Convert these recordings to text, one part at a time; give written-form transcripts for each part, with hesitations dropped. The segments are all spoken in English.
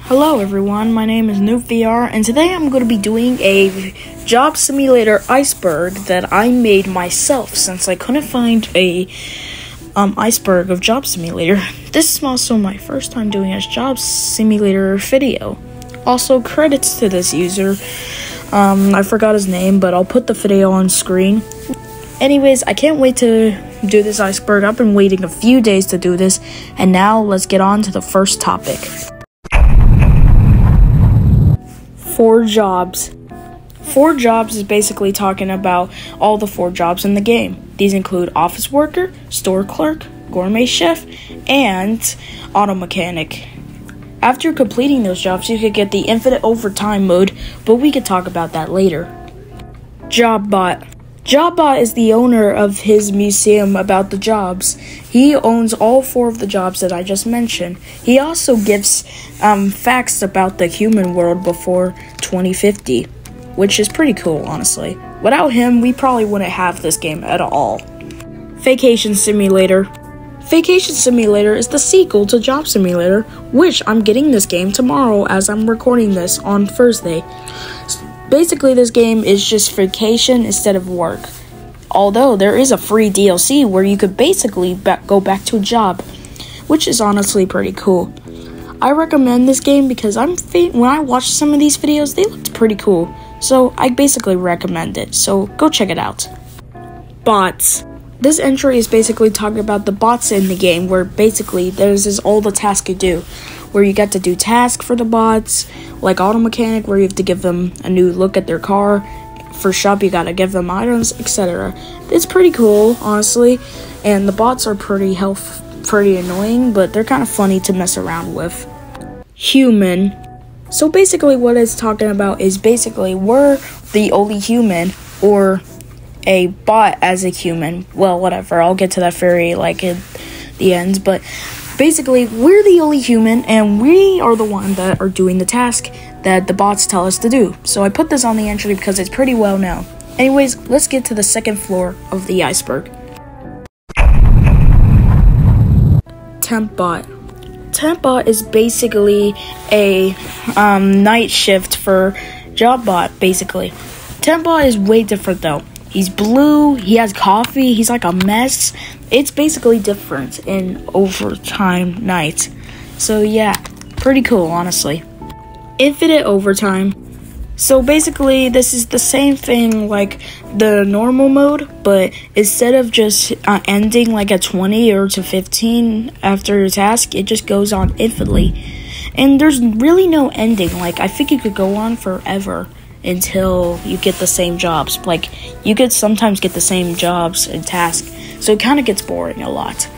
Hello everyone, my name is NoobVR, and today I'm going to be doing a job simulator iceberg that I made myself since I couldn't find a iceberg of job simulator. This is also my first time doing a job simulator video. Also, credits to this user. I forgot his name, but I'll put the video on screen. Anyways, I can't wait to do this iceberg. I've been waiting a few days to do this, and now let's get on to the first topic. 4 jobs. 4 jobs is basically talking about all the 4 jobs in the game. These include office worker, store clerk, gourmet chef, and auto mechanic. After completing those jobs, you could get the infinite overtime mode, but we could talk about that later. JobBot. JobBot is the owner of his museum about the jobs. He owns all 4 of the jobs that I just mentioned. He also gives facts about the human world before 2050, which is pretty cool, honestly. Without him, we probably wouldn't have this game at all. Vacation Simulator. Vacation Simulator is the sequel to Job Simulator, which I'm getting this game tomorrow as I'm recording this on Thursday. Basically, this game is just vacation instead of work. Although, there is a free DLC where you could basically go back to a job, which is honestly pretty cool. I recommend this game because when I watched some of these videos, they looked pretty cool. So, I basically recommend it. So, go check it out. Bots. This entry is basically talking about the bots in the game, where basically there's all the tasks you do, where you get to do tasks for the bots, like auto mechanic, where you have to give them a new look at their car. For shop, you gotta give them items, etc. It's pretty cool, honestly, and the bots are pretty annoying, but they're kind of funny to mess around with. Human. So basically what it's talking about is basically we're the only human, or a bot as a human. Well, whatever, I'll get to that very in the end, but basically we're the only human and we are the one that are doing the task that the bots tell us to do. So I put this on the entry because it's pretty well known. Anyways, let's get to the second floor of the iceberg. TempBot. TempBot is basically a night shift for JobBot, basically. TempBot is way different though. He's blue, he has coffee, he's like a mess. It's basically different in overtime nights. So yeah, pretty cool, honestly. Infinite overtime. So basically, this is the same thing like the normal mode, but instead of just ending like at 20 or to 15 after a task, it just goes on infinitely. And there's really no ending. Like, I think you could go on forever until you get the same jobs. Like, you could sometimes get the same jobs and tasks, so it kind of gets boring a lot.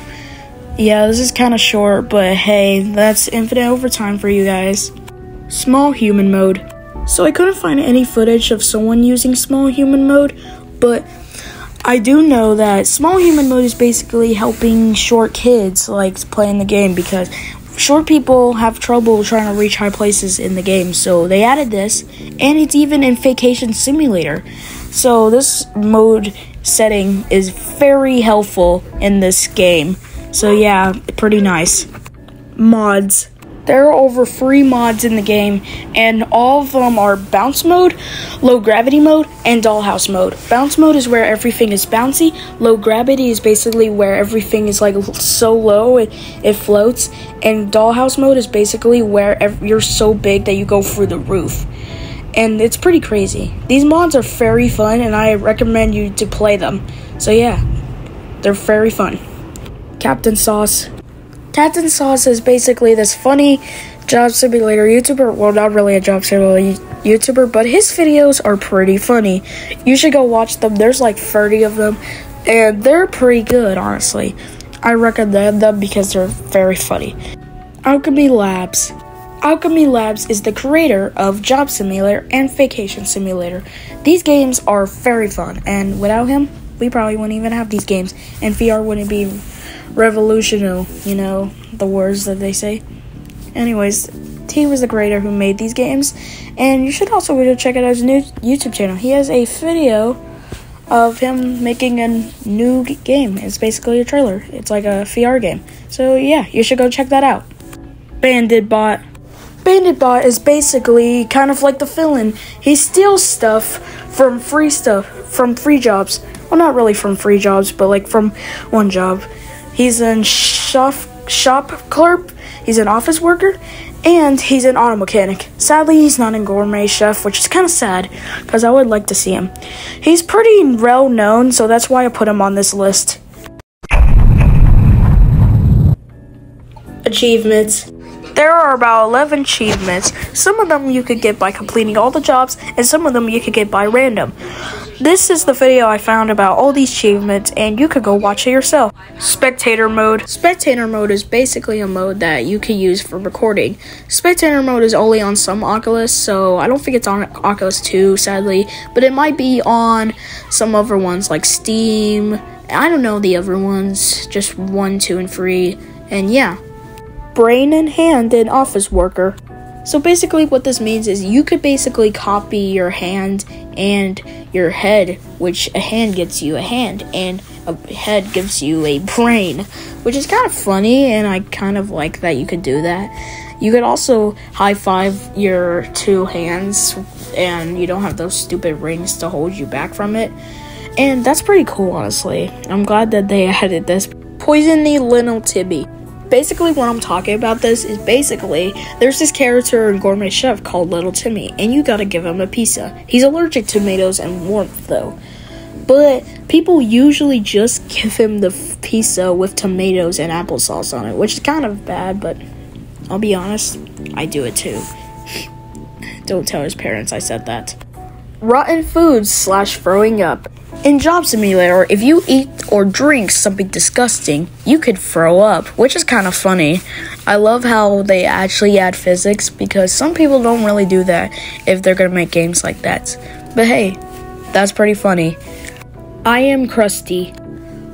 Yeah, this is kind of short, but hey, that's infinite overtime for you guys. Small human mode. So I couldn't find any footage of someone using small human mode, but I do know that small human mode is basically helping short kids like playing the game, because short people have trouble trying to reach high places in the game, so they added this, and it's even in Vacation Simulator. So this mode setting is very helpful in this game. So yeah, pretty nice. Mods. There are over 3 mods in the game, and all of them are bounce mode, low gravity mode, and dollhouse mode. Bounce mode is where everything is bouncy. Low gravity is basically where everything is like so low it floats, and dollhouse mode is basically where you're so big that you go through the roof. And it's pretty crazy. These mods are very fun, and I recommend you to play them. So yeah, they're very fun. Captain Sauce. Captain Sauce is basically this funny job simulator YouTuber. Well, not really a job simulator YouTuber, but his videos are pretty funny. You should go watch them. There's like 30 of them, and they're pretty good, honestly. I recommend them because they're very funny. Alchemy Labs. Alchemy Labs is the creator of Job Simulator and Vacation Simulator. These games are very fun, and without him, we probably wouldn't even have these games, and VR wouldn't be revolutionary, you know, the words that they say. Anyways, he was the creator who made these games, and you should also go check out his new YouTube channel. He has a video of him making a new game. It's basically a trailer. It's like a VR game. So yeah, you should go check that out. BanditBot. BanditBot is basically kind of like the villain. He steals stuff from free jobs. Well, not really from free jobs, but like from one job. He's a shop clerk, he's an office worker, and he's an auto mechanic. Sadly, he's not in Gourmet Chef, which is kind of sad, because I would like to see him. He's pretty well known, so that's why I put him on this list. Achievements. There are about 11 achievements. Some of them you could get by completing all the jobs, and some of them you could get by random. This is the video I found about all these achievements, and you could go watch it yourself. Spectator mode. Spectator mode is basically a mode that you can use for recording. Spectator mode is only on some Oculus, so I don't think it's on Oculus 2, sadly, but it might be on some other ones like Steam. I don't know the other ones, just 1, 2, and 3, and yeah. Brain and hand in office worker. So basically what this means is you could basically copy your hand and your head, which a hand gets you a hand and a head gives you a brain, which is kind of funny, and I kind of like that you could do that. You could also high five your two hands and you don't have those stupid rings to hold you back from it. And that's pretty cool, honestly. I'm glad that they added this. Poison the little Tibby. Basically, what I'm talking about this is basically, there's this character in Gourmet Chef called Little Timmy, and you gotta give him a pizza. He's allergic to tomatoes and warmth, though. But people usually just give him the pizza with tomatoes and applesauce on it, which is kind of bad, but I'll be honest, I do it too. Don't tell his parents I said that. Rotten foods / throwing up. In Job Simulator, if you eat or drink something disgusting, you could throw up, which is kind of funny. I love how they actually add physics, because some people don't really do that if they're gonna make games like that. But hey, that's pretty funny. I Am Krusty.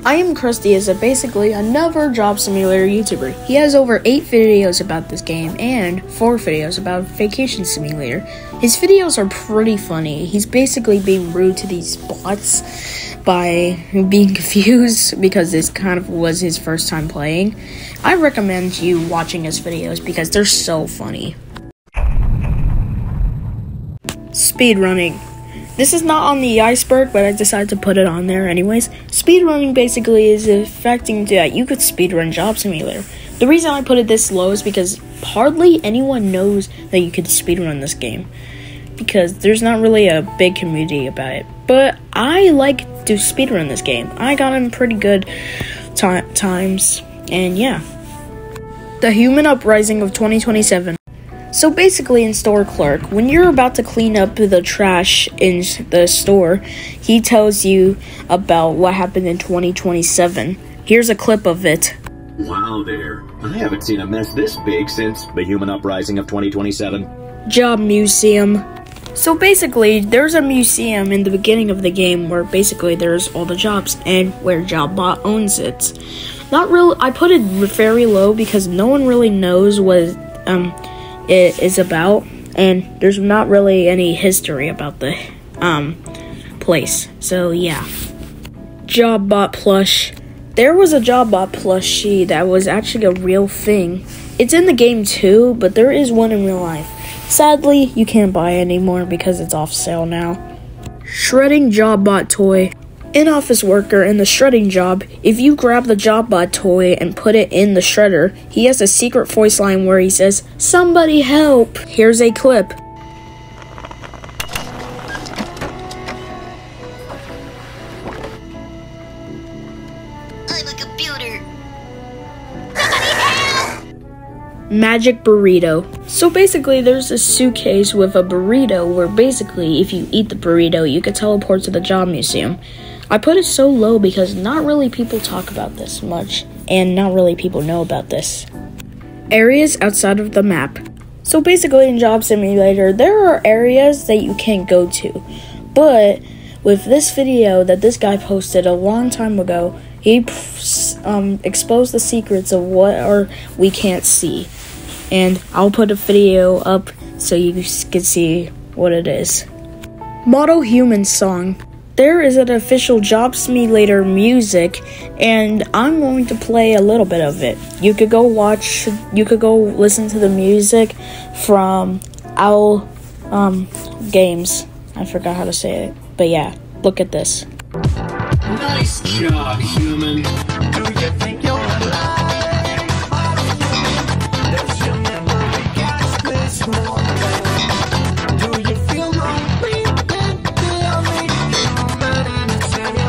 I Am Krusty is basically another Job Simulator YouTuber. He has over 8 videos about this game and 4 videos about Vacation Simulator. His videos are pretty funny. He's basically being rude to these bots by being confused because this kind of was his first time playing. I recommend you watching his videos because they're so funny. Speedrunning. This is not on the iceberg, but I decided to put it on there anyways. Speedrunning basically is affecting that you could speedrun Job Simulator. The reason I put it this low is because hardly anyone knows that you could speedrun this game, because there's not really a big community about it. But I like to speedrun this game. I got in pretty good times, and yeah. The Human Uprising of 2027. So basically in Store Clerk, when you're about to clean up the trash in the store, he tells you about what happened in 2027. Here's a clip of it. Wow there. I haven't seen a mess this big since the Human Uprising of 2027. Job Museum. So basically, there's a museum in the beginning of the game where basically there's all the jobs and where JobBot owns it. Not really, I put it very low because no one really knows what it is about, and there's not really any history about the place. So yeah. JobBot plush. There was a JobBot plushie that was actually a real thing. It's in the game too, but there is one in real life. Sadly, you can't buy it anymore because it's off sale now. Shredding JobBot toy. In Office Worker, in the shredding job, if you grab the JobBot toy and put it in the shredder, he has a secret voice line where he says, "Somebody help!" Here's a clip. I'm a computer. Somebody help! Magic burrito. So basically, there's a suitcase with a burrito where basically, if you eat the burrito, you can teleport to the job museum. I put it so low because not really people talk about this much, and not really people know about this. Areas outside of the map. So basically in Job Simulator, there are areas that you can't go to. But with this video that this guy posted a long time ago, he exposed the secrets of what we can't see. And I'll put a video up so you can see what it is. Model Human song. there is an official Job Simulator music, and I'm going to play a little bit of it. You could go listen to the music from Owl Games. I forgot how to say it, but yeah, look at this. Nice job, human. Do you think you're alive? Does your memory catch this moment? Do you feel lonely? Tell me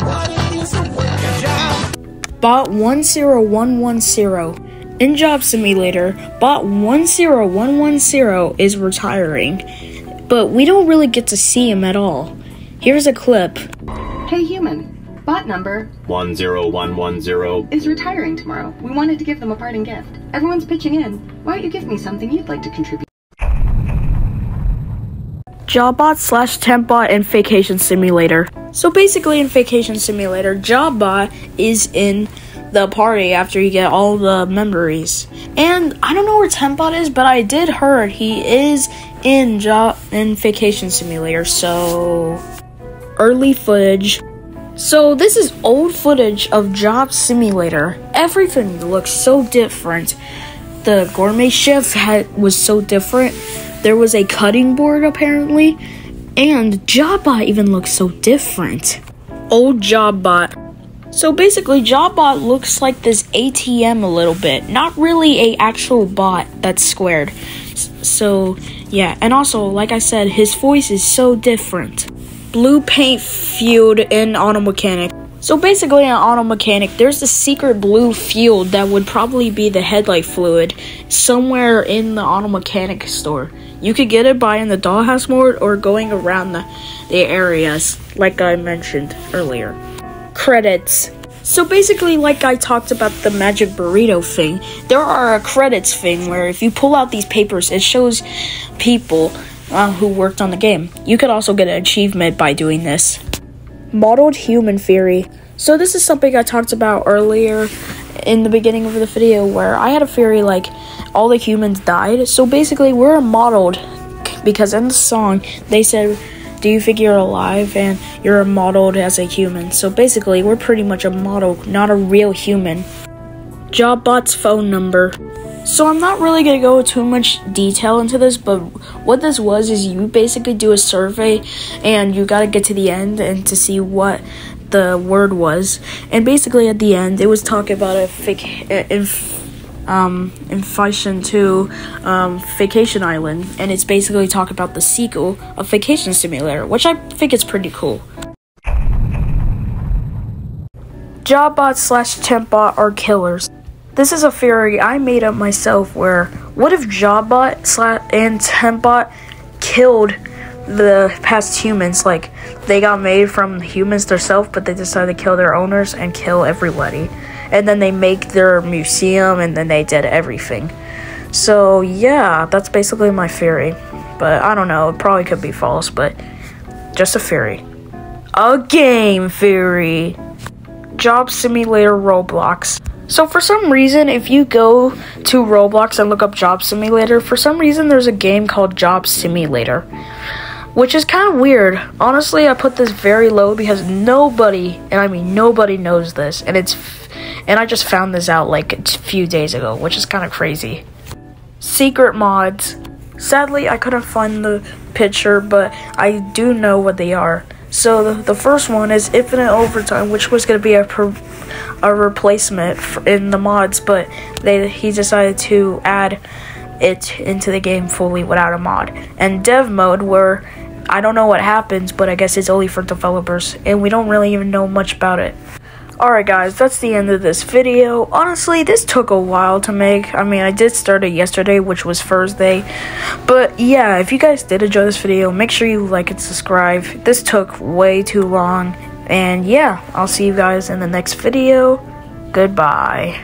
what it is a wicked job. Bot 10110. In Job Simulator, Bot 10110 is retiring, but we don't really get to see him at all. Here's a clip. Hey human, bot number 10110. is retiring tomorrow. We wanted to give them a parting gift. Everyone's pitching in. Why don't you give me something you'd like to contribute? Jobbot/Tempbot in Vacation Simulator. So basically in Vacation Simulator, Jobbot is in the party after you get all the memories. And I don't know where Tempbot is, but I did heard he is in Vacation Simulator. So early footage. So this is old footage of Job Simulator. Everything looks so different. The gourmet chef was so different. There was a cutting board apparently, and Jobbot even looks so different. Old Jobbot. So basically Jobbot looks like this ATM a little bit, not really a actual bot that's squared. So yeah, and also like I said, his voice is so different. Blue paint field in Auto Mechanic. So basically in Auto Mechanic, there's a secret blue field that would probably be the headlight fluid somewhere in the Auto Mechanic store. You could get it by in the dollhouse mode or going around the areas like I mentioned earlier. Credits. So basically, like I talked about the magic burrito thing, there are a credits thing where if you pull out these papers, it shows people who worked on the game. You could also get an achievement by doing this. Modeled human theory. So this is something I talked about earlier in the beginning of the video where I had a theory like all the humans died. So basically we're modeled because in the song they said, do you think you're alive? And you're modeled as a human. So basically we're pretty much a model, not a real human. Jobbot's phone number. So I'm not really going to go too much detail into this, but what this was is you basically do a survey and you got to get to the end and to see what the word was. And basically at the end, it was talking about invitation to Vacation Island, and it's basically talking about the sequel of Vacation Simulator, which I think is pretty cool. Jobbot/Tempbot are killers. This is a theory I made up myself where, what if Jobbot and Tempbot killed the past humans? Like, they got made from humans themselves, but they decided to kill their owners and kill everybody. And then they make their museum, and then they did everything. So, yeah, that's basically my theory. But I don't know, it probably could be false, but just a theory. A game theory. Job Simulator Roblox. So for some reason, if you go to Roblox and look up Job Simulator, for some reason there's a game called Job Simulator, which is kind of weird. Honestly, I put this very low because nobody, and I mean nobody knows this, and I just found this out like a few days ago, which is kind of crazy. Secret mods. Sadly, I couldn't find the picture, but I do know what they are. So the first one is Infinite Overtime, which was going to be a replacement in the mods, but he decided to add it into the game fully without a mod. And Dev Mode, where I don't know what happens, but I guess it's only for developers, and we don't really even know much about it. Alright guys, that's the end of this video. Honestly, this took a while to make. I mean, I did start it yesterday, which was Thursday. But yeah, if you guys did enjoy this video, make sure you like and subscribe. This took way too long. And yeah, I'll see you guys in the next video. Goodbye.